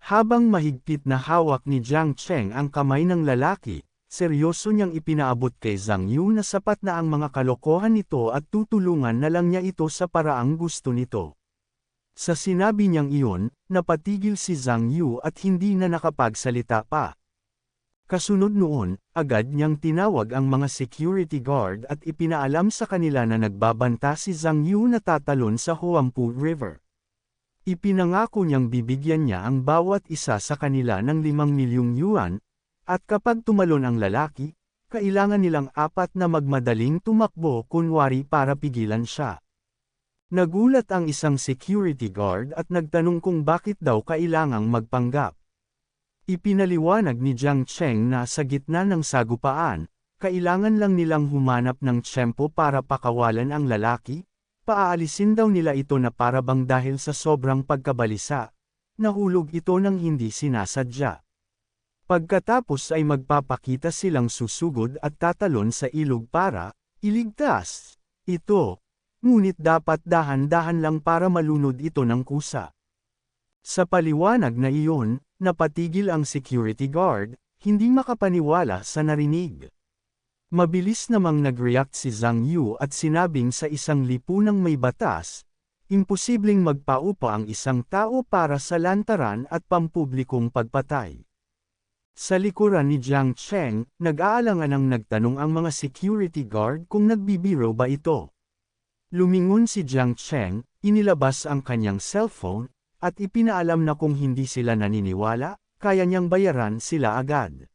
Habang mahigpit na hawak ni Jiang Cheng ang kamay ng lalaki, seryoso niyang ipinaabot kay Zhang Yu na sapat na ang mga kalokohan nito at tutulungan na lang niya ito sa paraang gusto nito. Sa sinabi niyang iyon, napatigil si Zhang Yu at hindi na nakapagsalita pa. Kasunod noon, agad niyang tinawag ang mga security guard at ipinaalam sa kanila na nagbabanta si Zhang Yu na tatalon sa Huangpu River. Ipinangako niyang bibigyan niya ang bawat isa sa kanila ng 5 milyong yuan, at kapag tumalon ang lalaki, kailangan nilang 4 na magmadaling tumakbo kunwari para pigilan siya. Nagulat ang isang security guard at nagtanong kung bakit daw kailangang magpanggap. Ipinaliwanag ni Jiang Cheng na sa gitna ng sagupaan, kailangan lang nilang humanap ng tiyempo para pakawalan ang lalaki. Paaalisin daw nila ito na parabang dahil sa sobrang pagkabalisa, nahulog ito ng hindi sinasadya. Pagkatapos ay magpapakita silang susugod at tatalon sa ilog para iligtas ito, ngunit dapat dahan-dahan lang para malunod ito ng kusa. Sa paliwanag na iyon, napatigil ang security guard, hindi makapaniwala sa narinig. Mabilis namang nag-react si Zhang Yu at sinabing sa isang lipunang may batas, imposibleng magpaupa ang isang tao para sa lantaran at pampublikong pagpatay. Sa likuran ni Jiang Cheng, nag-aalangan ang nagtanong ang mga security guard kung nagbibiro ba ito. Lumingon si Jiang Cheng, inilabas ang kanyang cellphone, at ipinaalam na kung hindi sila naniniwala, kaya niyang bayaran sila agad.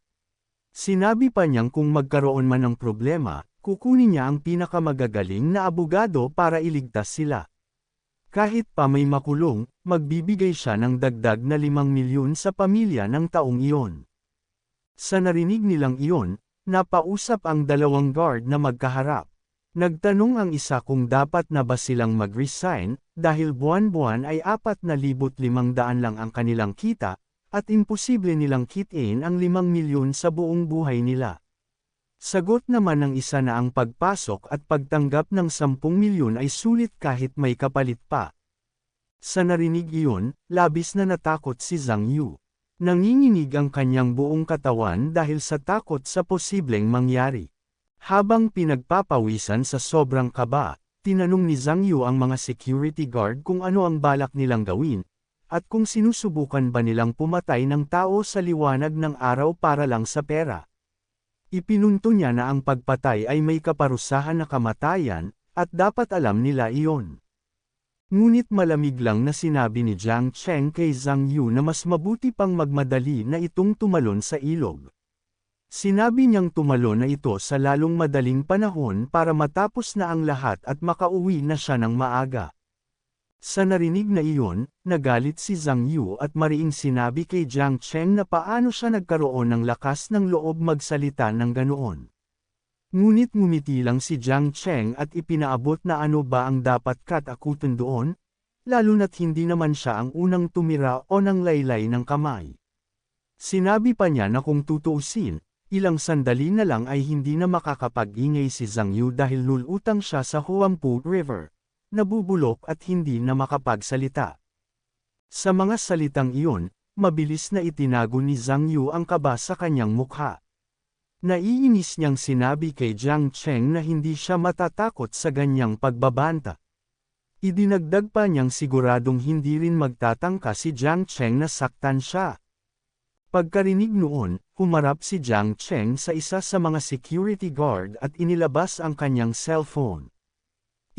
Sinabi pa niyang kung magkaroon man ng problema, kukunin niya ang pinakamagagaling na abogado para iligtas sila. Kahit pa may makulong, magbibigay siya ng dagdag na 5 milyon sa pamilya ng taong iyon. Sa narinig nilang iyon, napausap ang dalawang guard na magkaharap. Nagtanong ang isa kung dapat na ba silang mag-resign, dahil buwan-buwan ay 4,500 lang ang kanilang kita, at imposible nilang kitain ang 5 milyon sa buong buhay nila. Sagot naman ng isa na ang pagpasok at pagtanggap ng 10 milyon ay sulit kahit may kapalit pa. Sa narinig iyon, labis na natakot si Zhang Yu. Nanginginig ang kanyang buong katawan dahil sa takot sa posibleng mangyari. Habang pinagpapawisan sa sobrang kaba, tinanong ni Zhang Yu ang mga security guard kung ano ang balak nilang gawin, at kung sinusubukan ba nilang pumatay ng tao sa liwanag ng araw para lang sa pera. Ipinunto niya na ang pagpatay ay may kaparusahan na kamatayan, at dapat alam nila iyon. Ngunit malamig lang na sinabi ni Jiang Cheng kay Zhang Yu na mas mabuti pang magmadali na itong tumalon sa ilog. Sinabi niyang tumalon na ito sa lalong madaling panahon para matapos na ang lahat at makauwi na siya ng maaga. Sa narinig na iyon, nagalit si Zhang Yu at mariing sinabi kay Jiang Cheng na paano siya nagkaroon ng lakas ng loob magsalita ng ganoon. Ngunit ngumiti lang si Jiang Cheng at ipinaabot na ano ba ang dapat katakutan doon, lalo na't hindi naman siya ang unang tumira o nang laylay ng kamay. Sinabi pa niya na kung tutuusin, ilang sandali na lang ay hindi na makakapag-ingay si Zhang Yu dahil lulutang siya sa Huangpu River. Nabubulok at hindi na makapagsalita. Sa mga salitang iyon, mabilis na itinago ni Zhang Yu ang kaba sa kanyang mukha. Naiinis niyang sinabi kay Jiang Cheng na hindi siya matatakot sa ganyang pagbabanta. Idinagdag pa niyang siguradong hindi rin magtatangka si Jiang Cheng na saktan siya. Pagkarinig noon, humarap si Jiang Cheng sa isa sa mga security guard at inilabas ang kanyang cellphone.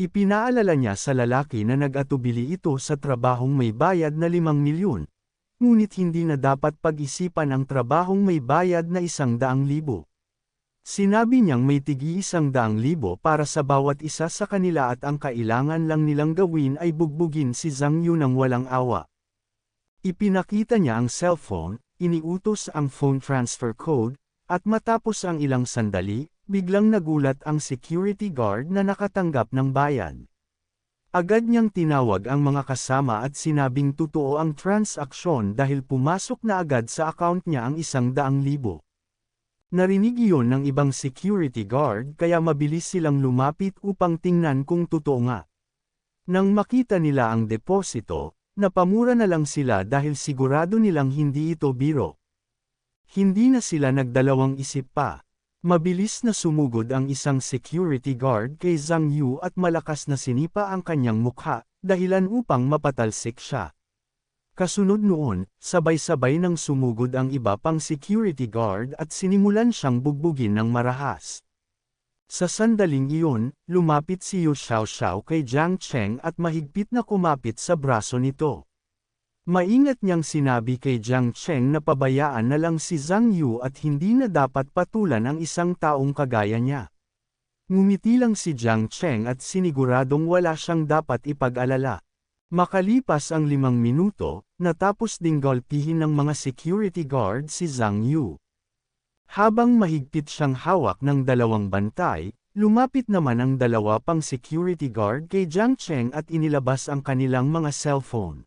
Ipinaalala niya sa lalaki na nag-atubili ito sa trabahong may bayad na 5 milyon, ngunit hindi na dapat pag-isipan ang trabahong may bayad na 100,000. Sinabi niyang may tig-100,000 para sa bawat isa sa kanila at ang kailangan lang nilang gawin ay bugbugin si Zhang Yu ng walang awa. Ipinakita niya ang cellphone, iniutos ang phone transfer code, at matapos ang ilang sandali, biglang nagulat ang security guard na nakatanggap ng bayad. Agad niyang tinawag ang mga kasama at sinabing totoo ang transaksyon dahil pumasok na agad sa account niya ang 100,000. Narinig iyon ng ibang security guard kaya mabilis silang lumapit upang tingnan kung totoo nga. Nang makita nila ang deposito, napamura na lang sila dahil sigurado nilang hindi ito biro. Hindi na sila nagdalawang isip pa. Mabilis na sumugod ang isang security guard kay Zhang Yu at malakas na sinipa ang kanyang mukha, dahilan upang mapatalsik siya. Kasunod noon, sabay-sabay nang sumugod ang iba pang security guard at sinimulan siyang bugbugin ng marahas. Sa sandaling iyon, lumapit si Yu Xiaoxiao kay Jiang Cheng at mahigpit na kumapit sa braso nito. Maingat niyang sinabi kay Jiang Cheng na pabayaan na lang si Zhang Yu at hindi na dapat patulan ang isang taong kagaya niya. Ngumiti lang si Jiang Cheng at siniguradong wala siyang dapat ipag-alala. Makalipas ang 5 minuto, natapos ding golpihin ng mga security guard si Zhang Yu. Habang mahigpit siyang hawak ng 2 bantay, lumapit naman ang 2 pang security guard kay Jiang Cheng at inilabas ang kanilang mga cellphone.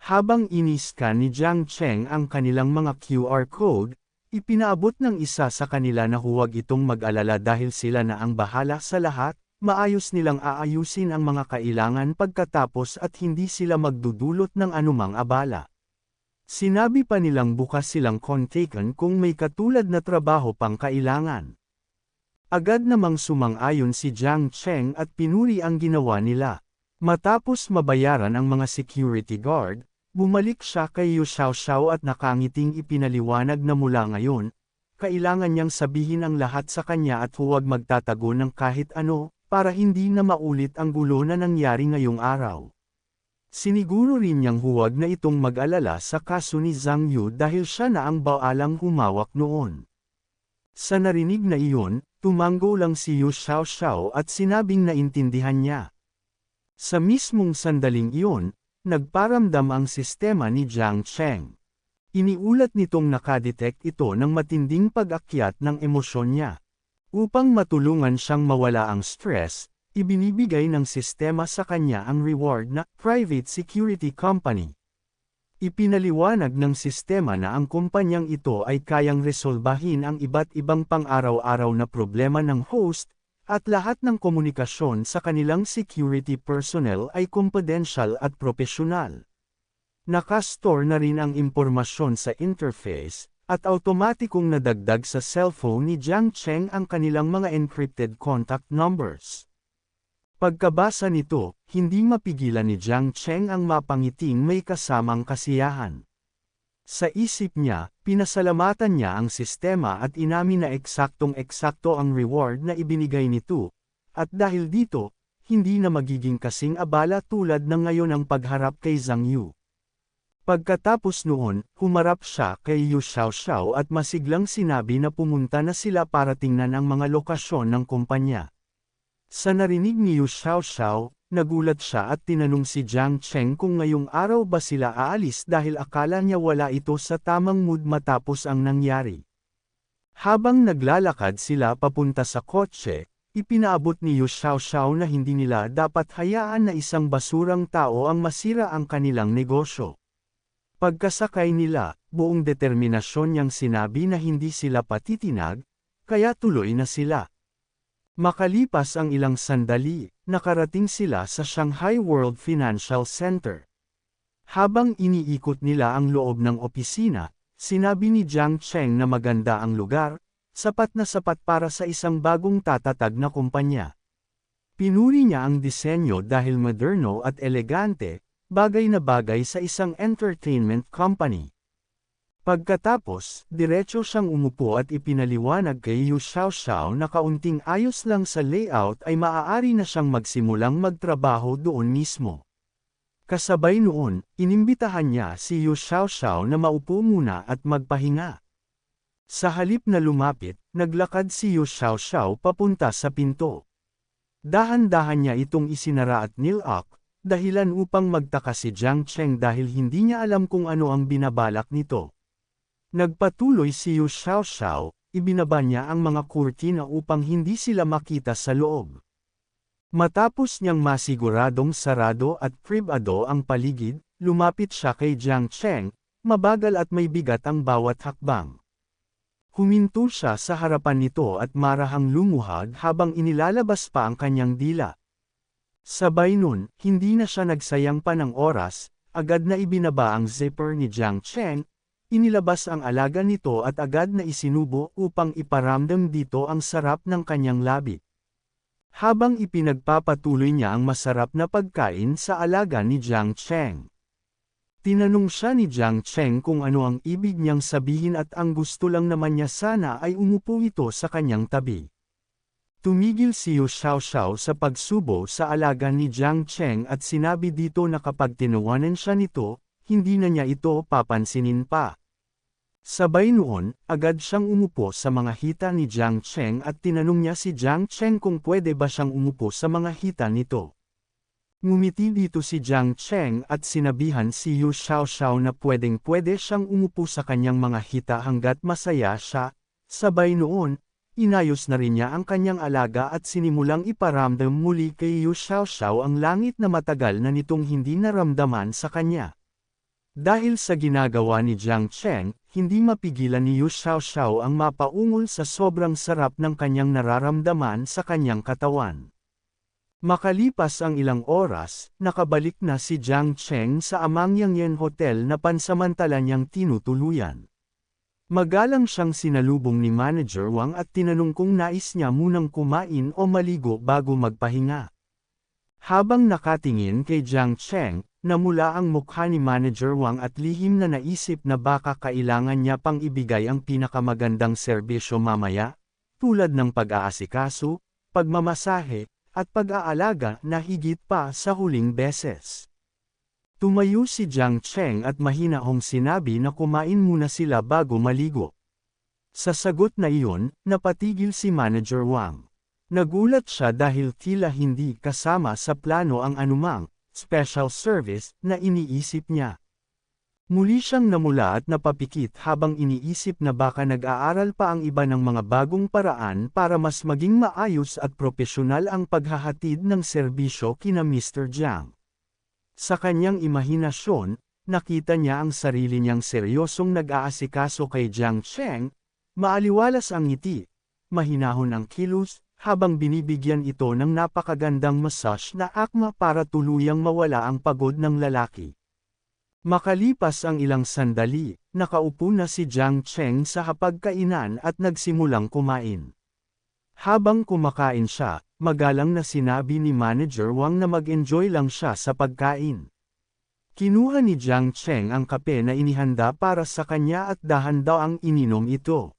Habang iniskan ni Jiang Cheng ang kanilang mga QR code, ipinaabot ng isa sa kanila na huwag itong mag-alala dahil sila na ang bahala sa lahat, maayos nilang aayusin ang mga kailangan pagkatapos at hindi sila magdudulot ng anumang abala. Sinabi pa nilang bukas silang kontakan kung may katulad na trabaho pang kailangan. Agad namang sumang-ayon si Jiang Cheng at pinuri ang ginawa nila. Matapos mabayaran ang mga security guard, bumalik siya kay Yu Xiaoxiao at nakangiting ipinaliwanag na mula ngayon, kailangan niyang sabihin ang lahat sa kanya at huwag magtatago ng kahit ano, para hindi na maulit ang gulo na nangyari ngayong araw. Siniguro rin niyang huwag na itong mag-alala sa kaso ni Zhang Yu dahil siya na ang baalang humawak noon. Sa narinig na iyon, tumango lang si Yu Xiaoxiao at sinabing naintindihan niya. Sa mismong sandaling iyon, nagparamdam ang sistema ni Jiang Cheng. Iniulat nitong nakadetect ito ng matinding pag-akyat ng emosyon niya. Upang matulungan siyang mawala ang stress, ibinibigay ng sistema sa kanya ang reward na Private Security Company. Ipinaliwanag ng sistema na ang kumpanyang ito ay kayang resolbahin ang iba't ibang pang-araw-araw na problema ng host, at lahat ng komunikasyon sa kanilang security personnel ay confidential at profesional. Nakastore na rin ang impormasyon sa interface, at automatikong nadagdag sa cellphone ni Jiang Cheng ang kanilang mga encrypted contact numbers. Pagkabasa nito, hindi mapigilan ni Jiang Cheng ang mapangiting may kasamang kasiyahan. Sa isip niya, pinasalamatan niya ang sistema at inamin na eksaktong-eksakto ang reward na ibinigay nito, at dahil dito, hindi na magiging kasing abala tulad ng ngayon ang pagharap kay Zhang Yu. Pagkatapos noon, humarap siya kay Yu Xiaoxiao at masiglang sinabi na pumunta na sila para tingnan ang mga lokasyon ng kumpanya. Sa narinig ni Yu Xiaoxiao, nagulat siya at tinanong si Jiang Cheng kung ngayong araw ba sila aalis dahil akala niya wala ito sa tamang mood matapos ang nangyari. Habang naglalakad sila papunta sa kotse, ipinaabot ni Yu Xiaoxiao na hindi nila dapat hayaan na isang basurang tao ang masira ang kanilang negosyo. Pagkasakay nila, buong determinasyon niyang sinabi na hindi sila patitinag, kaya tuloy na sila. Makalipas ang ilang sandali, nakarating sila sa Shanghai World Financial Center. Habang iniikot nila ang loob ng opisina, sinabi ni Jiang Cheng na maganda ang lugar, sapat na sapat para sa isang bagong tatatag na kumpanya. Pinuri niya ang disenyo dahil moderno at elegante, bagay na bagay sa isang entertainment company. Pagkatapos, diretso siyang umupo at ipinaliwanag kay Yu Xiaoxiao na kaunting ayos lang sa layout ay maaari na siyang magsimulang magtrabaho doon mismo. Kasabay noon, inimbitahan niya si Yu Xiaoxiao na maupo muna at magpahinga. Sa halip na lumapit, naglakad si Yu Xiaoxiao papunta sa pinto. Dahan-dahan niya itong isinara at nilak, dahilan upang magtaka si Jiang Cheng dahil hindi niya alam kung ano ang binabalak nito. Nagpatuloy si Yu Xiaoxiao, ibinaba niya ang mga kurtina upang hindi sila makita sa loob. Matapos niyang masiguradong sarado at pribado ang paligid, lumapit siya kay Jiang Cheng, mabagal at may bigat ang bawat hakbang. Huminto siya sa harapan nito at marahang lumuhad habang inilalabas pa ang kanyang dila. Sabay nun, hindi na siya nagsayang pa ng oras, agad na ibinaba ang zipper ni Jiang Cheng, inilabas ang alaga nito at agad na isinubo upang iparamdam dito ang sarap ng kanyang labi. Habang ipinagpapatuloy niya ang masarap na pagkain sa alaga ni Jiang Cheng. Tinanong siya ni Jiang Cheng kung ano ang ibig niyang sabihin at ang gusto lang naman niya sana ay umupo ito sa kanyang tabi. Tumigil si Yu Xiaoxiao sa pagsubo sa alaga ni Jiang Cheng at sinabi dito na kapag tinawanan siya nito, hindi na niya ito papansinin pa. Sabay noon, agad siyang umupo sa mga hita ni Jiang Cheng at tinanong niya si Jiang Cheng kung pwede ba siyang umupo sa mga hita nito. Ngumiti dito si Jiang Cheng at sinabihan si Yu Xiaoxiao na pwedeng-pwede siyang umupo sa kanyang mga hita hanggat masaya siya. Sabay noon, inayos na rin niya ang kanyang alaga at sinimulang iparamdam muli kay Yu Xiaoxiao ang langit na matagal na nitong hindi naramdaman sa kanya. Dahil sa ginagawa ni Jiang Cheng, hindi mapigilan ni Yu Xiaoxiao ang mapaungol sa sobrang sarap ng kanyang nararamdaman sa kanyang katawan. Makalipas ang ilang oras, nakabalik na si Jiang Cheng sa Amang Yangyen Hotel na pansamantala niyang tinutuluyan. Magalang siyang sinalubong ni Manager Wang at tinanong kung nais niya munang kumain o maligo bago magpahinga. Habang nakatingin kay Jiang Cheng, namula ang mukha ni Manager Wang at lihim na naisip na baka kailangan niya pang ibigay ang pinakamagandang serbisyo mamaya, tulad ng pag-aasikaso, pagmamasahe, at pag-aalaga na higit pa sa huling beses. Tumayo si Jiang Cheng at mahinahong sinabi na kumain muna sila bago maligo. Sa sagot na iyon, napatigil si Manager Wang. Nagulat siya dahil tila hindi kasama sa plano ang anumang special service na iniisip niya. Muli siyang namula at napapikit habang iniisip na baka nag-aaral pa ang iba ng mga bagong paraan para mas maging maayos at propesyonal ang paghahatid ng serbisyo kina Mr. Jiang. Sa kanyang imahinasyon, nakita niya ang sarili niyang seryosong nag-aasikaso kay Jiang Cheng, maaliwalas ang ngiti, mahinahon ang kilos, habang binibigyan ito ng napakagandang massage na akma para tuluyang mawala ang pagod ng lalaki. Makalipas ang ilang sandali, nakaupo na si Jiang Cheng sa hapagkainan at nagsimulang kumain. Habang kumakain siya, magalang na sinabi ni Manager Wang na mag-enjoy lang siya sa pagkain. Kinuha ni Jiang Cheng ang kape na inihanda para sa kanya at dahan daw ang ininom ito.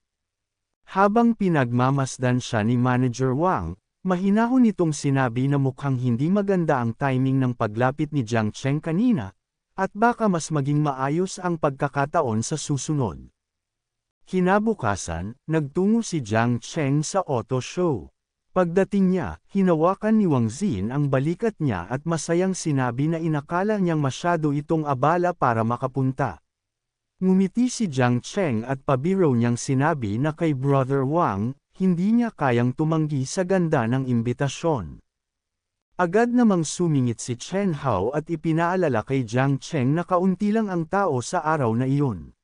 Habang pinagmamasdan siya ni Manager Wang, mahinahon nitong sinabi na mukhang hindi maganda ang timing ng paglapit ni Jiang Cheng kanina, at baka mas maging maayos ang pagkakataon sa susunod. Kinabukasan, nagtungo si Jiang Cheng sa auto show. Pagdating niya, hinawakan ni Wang Xin ang balikat niya at masayang sinabi na inakala niyang masyado itong abala para makapunta. Ngumiti si Jiang Cheng at pabiro niyang sinabi na kay Brother Wang, hindi niya kayang tumanggi sa ganda ng imbitasyon. Agad namang sumingit si Chen Hao at ipinaalala kay Jiang Cheng na kaunti lang ang tao sa araw na iyon.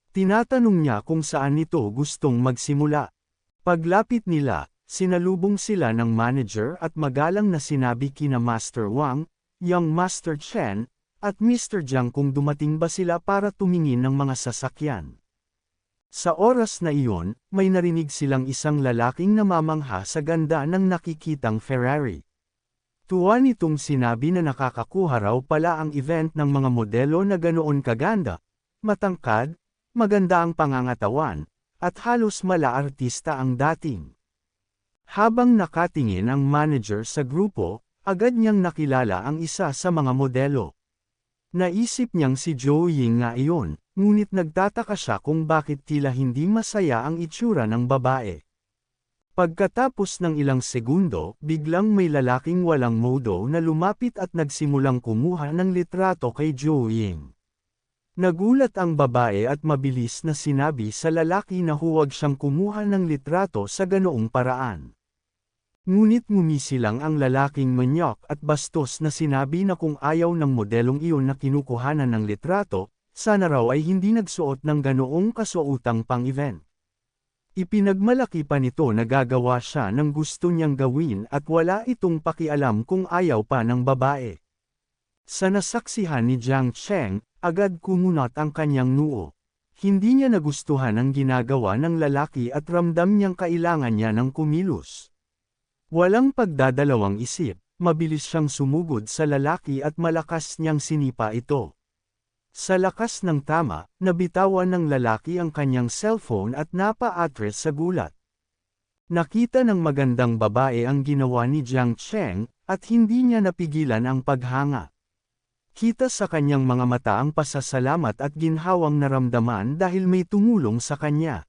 Tinatanong niya kung saan nito gustong magsimula. Paglapit nila, sinalubong sila ng manager at magalang na sinabi kina Master Wang, Young Master Chen, at Mr. Jiang kung dumating ba sila para tumingin ng mga sasakyan. Sa oras na iyon, may narinig silang isang lalaking namamangha sa ganda ng nakikitang Ferrari. Tuwa nitong sinabi na nakakakuha raw pala ang event ng mga modelo na ganoon kaganda, matangkad, maganda ang pangangatawan, at halos mala-artista ang dating. Habang nakatingin ang manager sa grupo, agad niyang nakilala ang isa sa mga modelo. Naisip niyang si Zhou Ying nga iyon, ngunit nagtataka siya kung bakit tila hindi masaya ang itsura ng babae. Pagkatapos ng ilang segundo, biglang may lalaking walang modo na lumapit at nagsimulang kumuha ng litrato kay Zhou Ying. Nagulat ang babae at mabilis na sinabi sa lalaki na huwag siyang kumuha ng litrato sa ganoong paraan. Ngunit ngumisi lang ang lalaking manyok at bastos na sinabi na kung ayaw ng modelong iyon na kinukuhanan ng litrato, sana raw ay hindi nagsuot ng ganoong kasuotang pang-event. Ipinagmalaki pa nito na gagawa siya ng gusto niyang gawin at wala itong pakialam kung ayaw pa ng babae. Sa nasaksihan ni Jiang Cheng, agad kumunat ang kanyang noo. Hindi niya nagustuhan ang ginagawa ng lalaki at ramdam niyang kailangan niya ng kumilos. Walang pagdadalawang isip, mabilis siyang sumugod sa lalaki at malakas niyang sinipa ito. Sa lakas ng tama, nabitawan ng lalaki ang kanyang cellphone at napa-atras sa gulat. Nakita ng magandang babae ang ginawa ni Jiang Cheng, at hindi niya napigilan ang paghanga. Kita sa kanyang mga mata ang pasasalamat at ginhawang naramdaman dahil may tumulong sa kanya.